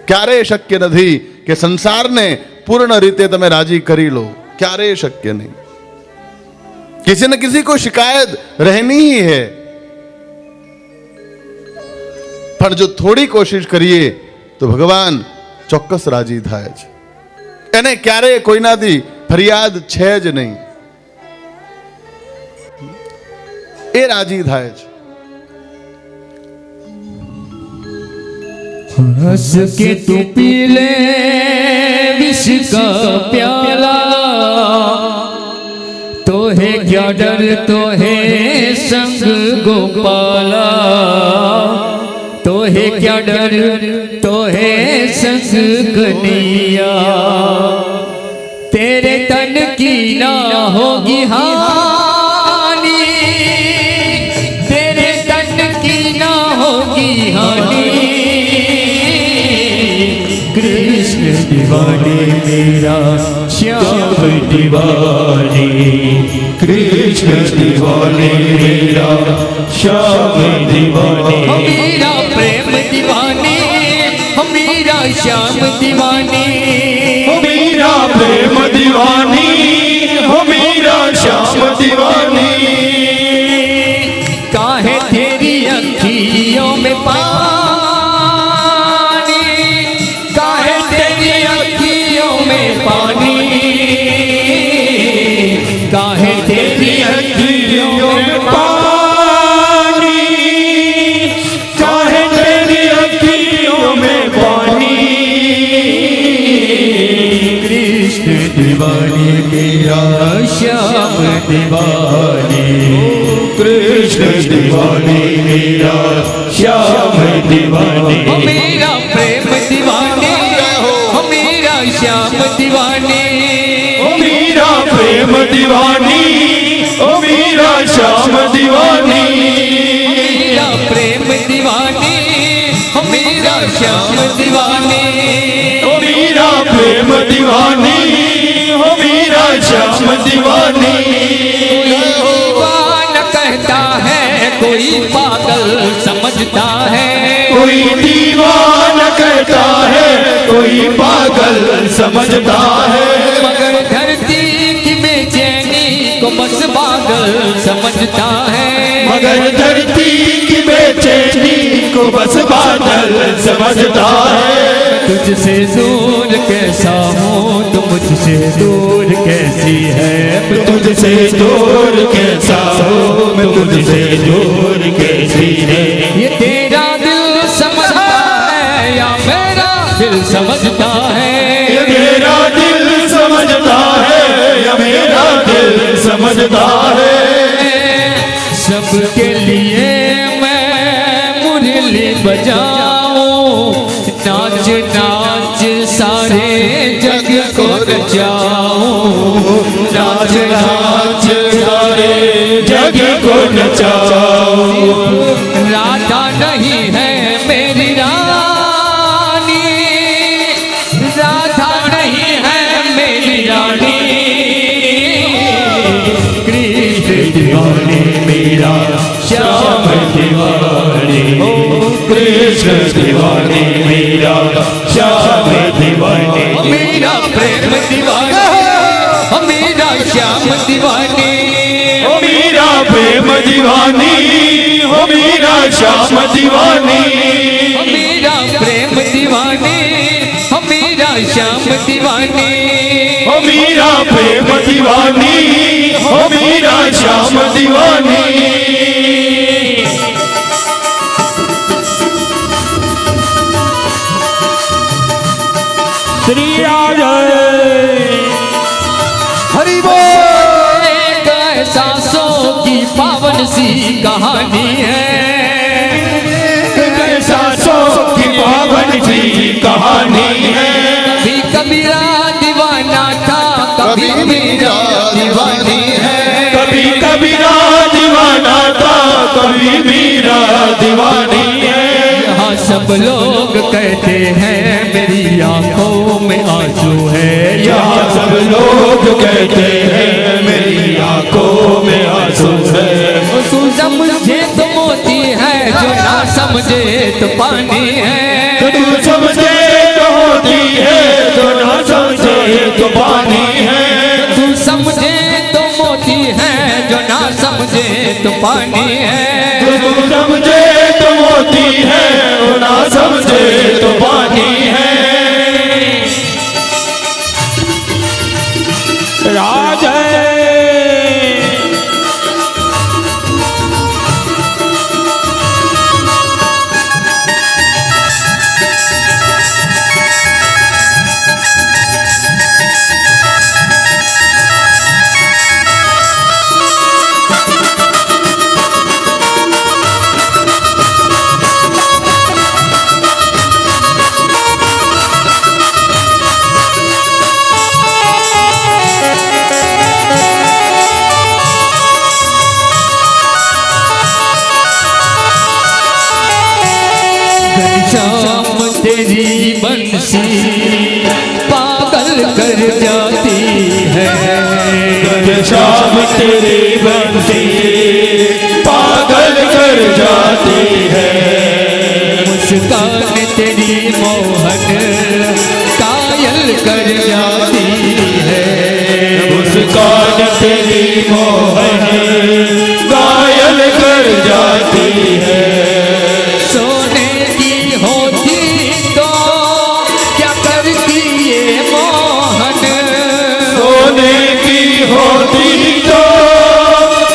ક્યારેય શક્ય નથી કે સંસારને પૂર્ણ રીતે તમે રાજી કરી લો, ક્યારેય શક્ય नहीं। किसी न किसी को शिकायत रहनी ही है, पर जो थोड़ी कोशिश करिए तो भगवान ચોક્કસ રાજી થાય છે। એને ક્યારેય કોઈનાથી ફરિયાદ છે જ નહીં, એ રાજી થાય છે। हंस के तू पी ले विष का प्याला, तो है क्या डर, तो है संग गोपाला, तो है क्या डर, तो है संग कन्हैया, तेरे तन की ना होगी हानि, तेरे तन की ना होगी हानि, कृष्ण दीवाने मेरा श्याम दीवाने, कृष्ण दीवाने मेरा श्याम दीवाने, मेरा प्रेम दीवाने, मेरा श्याम दीवाने, मेरा प्रेम दीवानी, हो मेरा श्याम दीवानी, काहे तेरी अखियों में पानी, काहे तेरी अखियों में पानी, काहे तेरी अखियों में पानी, काहे तेरी अखियों में पानी, कृष्ण दीवानी मेरा श्याम दीवाने, कृष्ण दीवानी मेरा श्याम दीवानी, मेरा प्रेम दीवाने, मेरा श्याम दीवाने, मेरा प्रेम दीवानी, ओ मेरा श्याम दीवानी, मेरा प्रेम दीवाने, मेरा श्याम दीवाने, ओ मेरा प्रेम दीवानी, ओ मेरा श्याम दीवानी, दीवाना कहता है कोई पागल समझता है, कोई दीवाना कहता है, कोई पागल समझता है, मगर धरती की बेचैनी को बस पागल समझता है, मगर धरती की बेचैनी को बस बादल समझता है, तुझसे दूर कैसा हूँ तो मुझसे दूर कैसी है, तुझसे दूर कैसा हो, मैं तुझसे दूर कैसी है, ये तेरा दिल समझता है या मेरा दिल समझता है, ये मेरा दिल समझता है या मेरा दिल समझता सारे जग को नचाऊं, नाच नाच सारे जग को नचाओ। राधा नहीं है मेरी रानी, राधा नहीं है मेरी रानी, कृष्ण दीवाने मेरा श्याम दीवाने, ओ कृष्ण दीवाने मेरा श्याम दीवाने, मेरा प्रेम दीवाना, मेरा श्याम दीवाने, ओ मेरा प्रेम दीवानी, ओ मेरा श्याम दीवानी, मेरा प्रेम दीवाने, मेरा श्याम दीवाने, ओ मेरा प्रेम दीवानी, ओ मेरा श्याम दीवानी। श्री राधे हरि बोल। एक सांसों की पावन सी कहानी है, सांसों की पावन सी कहानी है। कभी कबीरा दीवाना था, कभी मेरा दीवानी है, कभी कबीरा दीवाना था, कभी मेरा दीवानी है। यहाँ सब लोग कहते हैं मेरी आंखों में आंसू है, यहाँ सब लोग कहते हैं मेरी आंखों में आंसू है। तू समझे तो मोती है, जो ना समझे तो पानी है, तू समझे तो होती है, जो ना समझे तो पानी है। तू समझे तो मोती है, जो ना समझे तो पानी है, तू समझे तो मोती है, जो ना समझे तो पानी है। राधे घनश्याम तेरी बंसी पागल कर जाती है, घनश्याम तेरी बंसी पागल कर जाती है। मुस्कान तेरी मोहन कायल कर जाती है, मुस्कान तेरी मोहन घायल कर जाती है। सोने की होती तो क्या करती ये मोहन, सोने की होती तो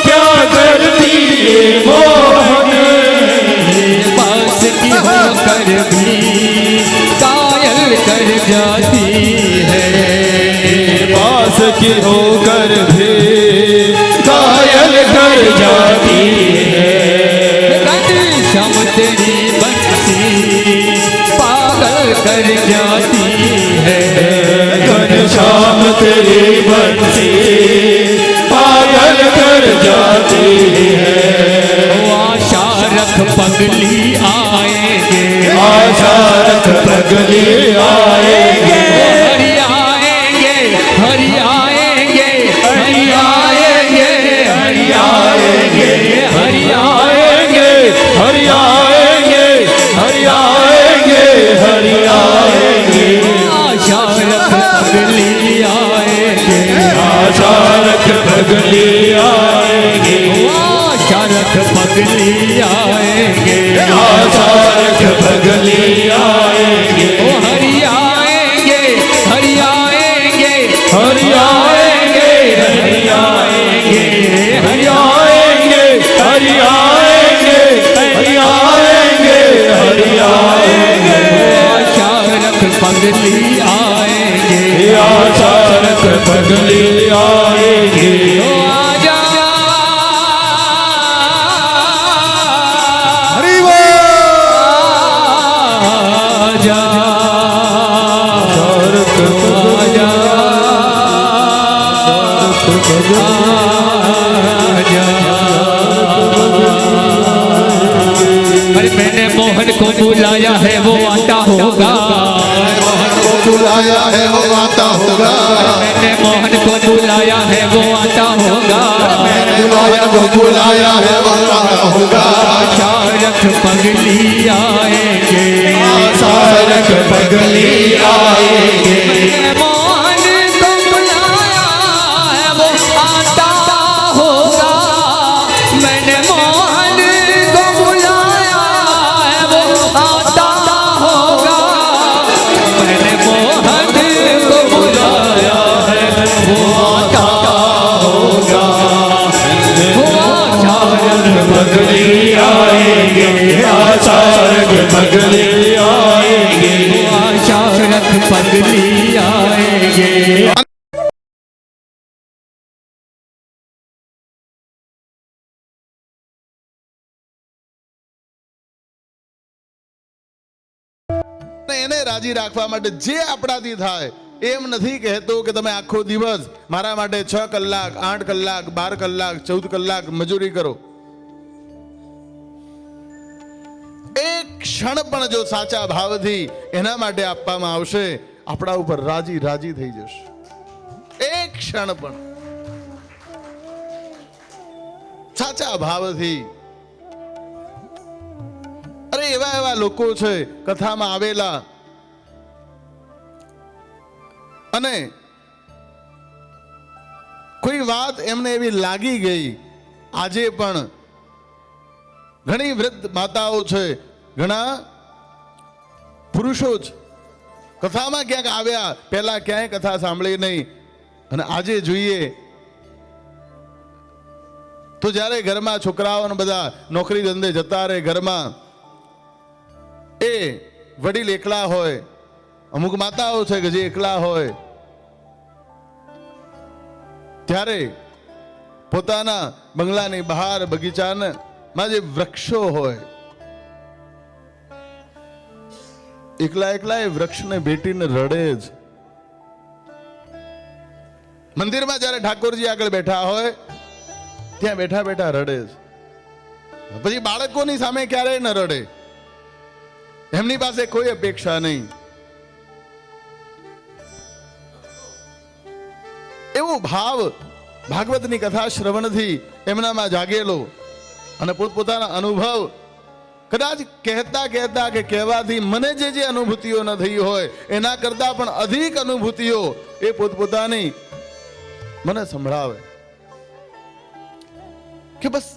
क्या करती ये मोहन, पास की होकर भी कायल कर जाती है, पास की होकर भी घायल कर जाती है। घनश्याम तेरी बंसी पागल कर जाती है, घनश्याम तेरी बंसी पागल कर जाती है। आशा रख पगली आएंगे, आशा रख पगली आएंगे, हरि आएंगे, हरि आएंगे, हरि आएंगे, हरि आएंगे, हरि आएंगे, हरि आएंगे, हरि आएंगे, हरि आएंगे। आशा रख पगली आएंगे, आशा रख पगली आएंगे, आशा रख पगली आएंगे, आशा रख पगली आएंगे। ओ हरि आएंगे, हरि आएंगे, हरि आएंगे, हरि आएंगे, हरि आएंगे, हरि आएंगे, हरि आएंगे, हरि आएंगे। आशा रख पगली आएंगे, आशा रख पगली आएंगे। ओ आजा हरि बोल। आजा अरे मैंने मोहन को बुलाया है वो आता होगा, मोहन को बुलाया है वो आता होगा, मैंने मोहन को बुलाया है वो आता होगा, मैंने मोहन को बुलाया है वो आता होगा। चारक पगली आएंगे, सारक पगली आएंगे, मैंने मोहन को बुलाया है वो आता होगा, मैंने मोहन को बुलाया है वो आता होगा, मैंने मोहन को बुलाया है वो आता होगा। पगली आएंगे, सारक पगली आएंगे, चारक पगली आएंगे। એને રાજી રાખવા માટે જે આપણાથી થાય, એમ નથી કહેતો કે તમે આખો દિવસ મારા માટે 6 કલાક 8 કલાક 12 કલાક 14 કલાક મજૂરી કરો. એક ક્ષણ પણ જો સાચા ભાવથી એના માટે આપવામાં આવશે, આપણા ઉપર રાજી રાજી થઈ જશે. એક ક્ષણ પણ સાચા ભાવથી. અરે એવા એવા લોકો છે કથામાં આવેલા, અને કોઈ વાત એમને એવી લાગી ગઈ. આજે પણ ઘણી વૃદ્ધ માતાઓ છે, ઘણા પુરુષો જ કથામાં ક્યાંક આવ્યા, પહેલા ક્યાંય કથા સાંભળી નહીં, અને આજે જોઈએ તો જ્યારે ઘરમાં છોકરાઓ બધા નોકરી ધંધે જતા રહે, ઘરમાં એ વડીલ એકલા હોય, અમુક માતાઓ છે કે જે એકલા હોય, ત્યારે પોતાના બંગલાની બહાર બગીચામાં જે વૃક્ષો હોય, એકલા એકલા એ વૃક્ષને ભેટીને રડે જ. મંદિરમાં જ્યારે ઠાકોરજી આગળ બેઠા હોય ત્યાં બેઠા બેઠા રડે જ. પછી બાળકોની સામે ક્યારેય ન રડે, એમની પાસે કોઈ અપેક્ષા નહીં. એવો ભાવ ભાગવતની કથા શ્રવણથી એમનામાં જાગેલો, અને પોતપોતાના અનુભવ કદાચ કહેતા કહેતા કે કહેવાથી મને જે અનુભૂતિઓ ન થઈ હોય એના કરતા પણ અધિક અનુભૂતિઓ એ પોતપોતાની મને સંભળાવે કે બસ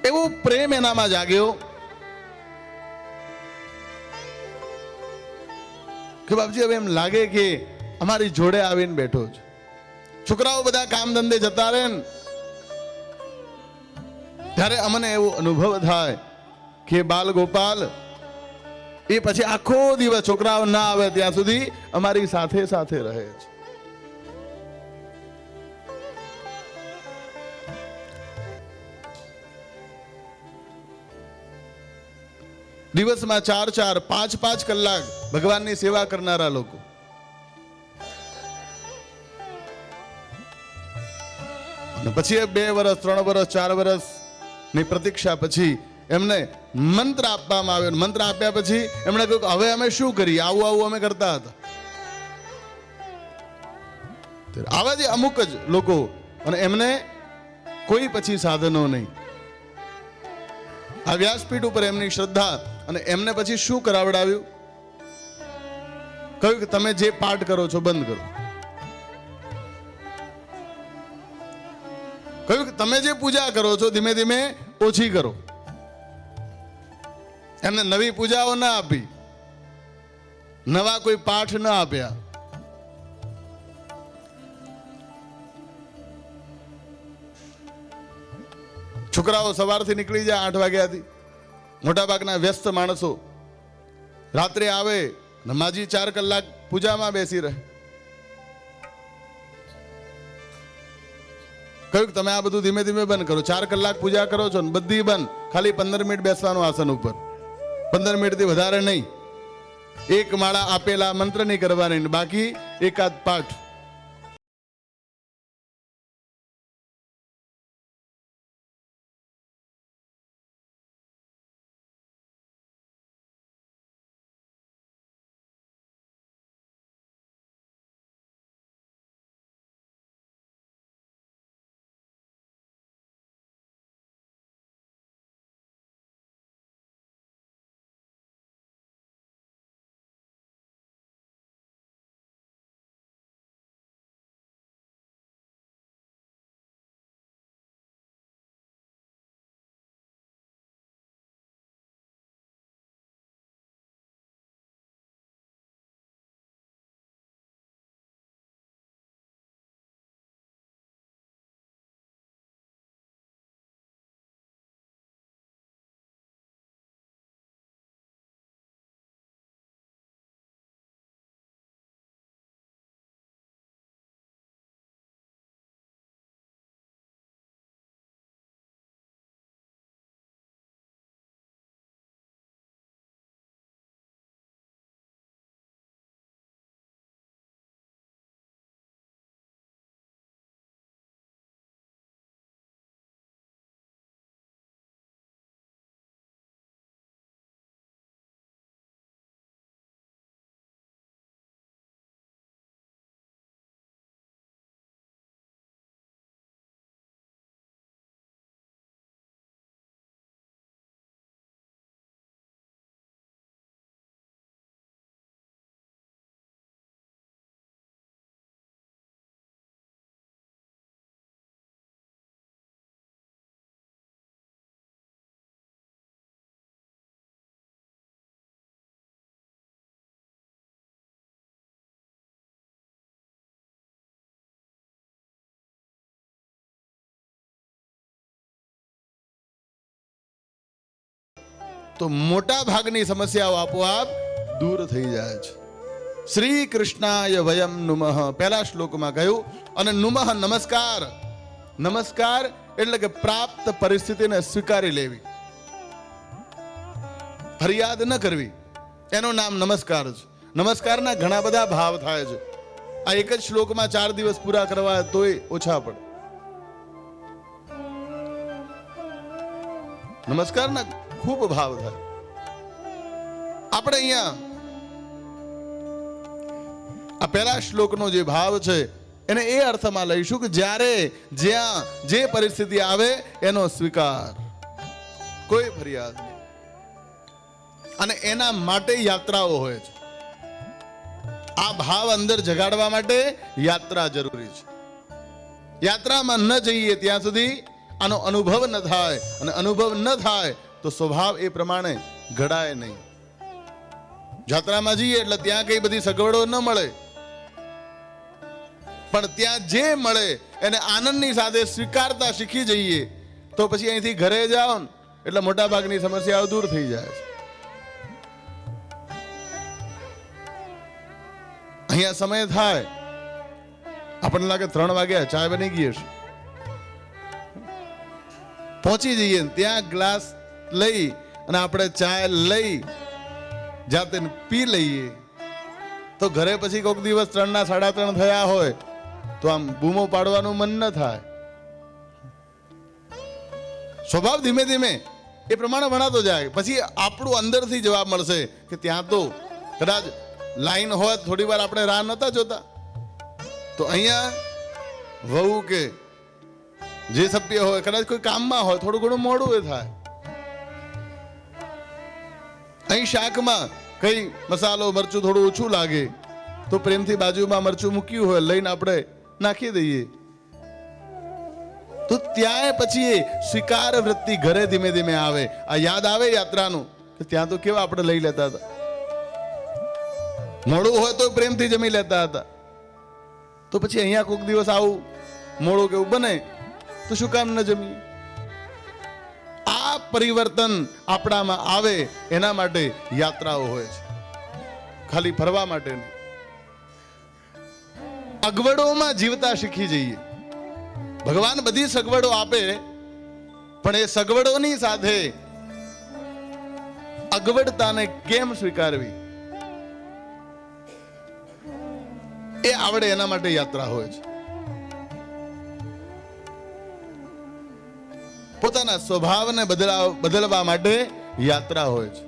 એવો પ્રેમ એનામાં જાગ્યો કે બાપજી હવે એમ લાગે કે અમારી જોડે આવીને બેઠો છે. છોકરાઓ બધા કામ ધંધે જતા રહે ને ત્યારે અમને એવો અનુભવ થાય કે બાલ ગોપાલ એ પછી આખો દિવસ છોકરાઓ ના આવે ત્યાં સુધી અમારી સાથે સાથે રહે છે. દિવસમાં 4-4, 5-5 કલાક ભગવાનની સેવા કરનારા લોકો. અને પછી 2 વર્ષ 3 વર્ષ 4 વર્ષ ની પ્રતીક્ષા પછી એમને મંત્ર આપવામાં આવ્યો. મંત્ર આપ્યા પછી એમણે કહ્યું હવે અમે શું કરીએ, આવું આવું અમે કરતા હતા. આવા જે અમુક જ લોકો, અને એમને કોઈ પછી સાધનો નહીં. આ વ્યાસપીઠ ઉપર એમની શ્રદ્ધા, અને એમને પછી શું કરાવડાવ્યું, કહ્યું કે તમે જે પાઠ કરો છો બંધ કરો. કહ્યું કે તમે જે પૂજા કરો છો ધીમે ધીમે ઓછી કરો. એમને નવી પૂજાઓ ના આપી, નવા કોઈ પાઠ ના આપ્યા. છોકરાઓ સવારથી નીકળી જાય 8 વાગ્યાથી. મોટા ભાગના વ્યસ્ત માણસો રાત્રે આવે, નમાજી 4 કલાક પૂજામાં બેસી રહે. કહ્યું તમે આ બધું ધીમે ધીમે બંધ કરો. 4 કલાક પૂજા કરો છો ને બધી બંધ, ખાલી 15 મિનિટ બેસવાનું આસન ઉપર, 15 મિનિટથી વધારે નહીં. એક માળા આપેલા મંત્રની કરવાની, બાકી એકાદ પાઠ. તો મોટા ભાગની સમસ્યાઓ આપોઆપ દૂર થઈ જાય છે. શ્રી કૃષ્ણાય વયમ નુમઃ પહેલા શ્લોકમાં કહ્યું. અને નુમઃ નમસ્કાર. નમસ્કાર એટલે કે પ્રાપ્ત પરિસ્થિતિને સ્વીકારી લેવી, ફરિયાદ ન કરવી, એનું નામ નમસ્કાર છે. નમસ્કારના ઘણા બધા ભાવ થાય છે. આ એક જ શ્લોકમાં 4 દિવસ પૂરા કરવા તોય ઓછા પડે. નમસ્કારના ખૂબ ભાવ થાય. આપણે અહીંયા આ પહેલા શ્લોકનો જે ભાવ છે એને એ અર્થમાં લઈશું કે જ્યારે જ્યાં જે પરિસ્થિતિ આવે એનો સ્વીકાર, કોઈ ફરિયાદ નહીં. અને એના માટે યાત્રાઓ હોય છે. આ ભાવ અંદર જગાડવા માટે યાત્રા જરૂરી છે. યાત્રામાં ન જઈએ ત્યાં સુધી આનો અનુભવ ન થાય, અને અનુભવ ન થાય તો સ્વભાવ એ પ્રમાણે ઘડાય નહીં. યાત્રામાં જઈએ એટલે ત્યાં કઈ બધી સગવડો ન મળે, પણ ત્યાં જે મળે એને આનંદની સાથે સ્વીકારતા શીખી જઈએ તો પછી અહીંથી ઘરે જાઓ ને એટલે મોટા ભાગની સમસ્યાઓ દૂર થઈ જાય છે. અહીંયા સમય થાય આપણને લાગે 3 વાગ્યા, ચા બની ગઈ હશે, પહોંચી જઈએ ત્યાં ગ્લાસ લઈ અને આપણે ચા લઈ જાતે પી લઈએ તો ઘરે પછી કોઈક દિવસ 3 ના 3:30 થયા હોય તો આમ બૂમો પાડવાનું મન ન થાય. સ્વભાવ ધીમે ધીમે એ પ્રમાણે ભણાતો જાય. પછી આપણું અંદરથી જવાબ મળશે કે ત્યાં તો કદાચ લાઈન હોય થોડી વાર આપણે રાહ નતા જોતા, તો અહીંયા વહુ કે જે સભ્ય હોય કદાચ કોઈ કામમાં હોય થોડું ઘણું મોડું એ થાય. અહીં શાકમાં કઈ મસાલો મરચું થોડું ઓછું લાગે તો પ્રેમથી બાજુમાં મરચું મૂક્યું હોય લઈને આપણે નાખી દઈએ. તો ત્યાં પછી એ સ્વીકાર વૃત્તિ ઘરે ધીમે ધીમે આવે. આ યાદ આવે યાત્રાનું કે ત્યાં તો કેવા આપણે લઈ લેતા હતા, મોડું હોય તો પ્રેમથી જમી લેતા હતા. તો પછી અહીંયા કોઈક દિવસ આવું મોડું કેવું બને તો શું કામ ન જમીએ? આ પરિવર્તન આપણામાં આવે એના માટે યાત્રાઓ હોય છે, ખાલી ફરવા માટે નહીં. અગવડોમાં જીવતા શીખી જઈએ. ભગવાન બધી સગવડો આપે, પણ એ સગવડોની સાથે અગવડતાને કેમ સ્વીકારવી એ આવડે એના માટે યાત્રા હોય છે. પોતાના સ્વભાવને બદલવા માટે યાત્રા હોય છે.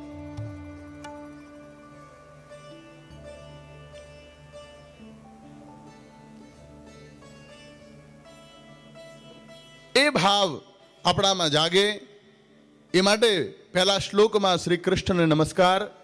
એ ભાવ આપણામાં જાગે એ માટે પહેલા શ્લોકમાં શ્રી કૃષ્ણને નમસ્કાર.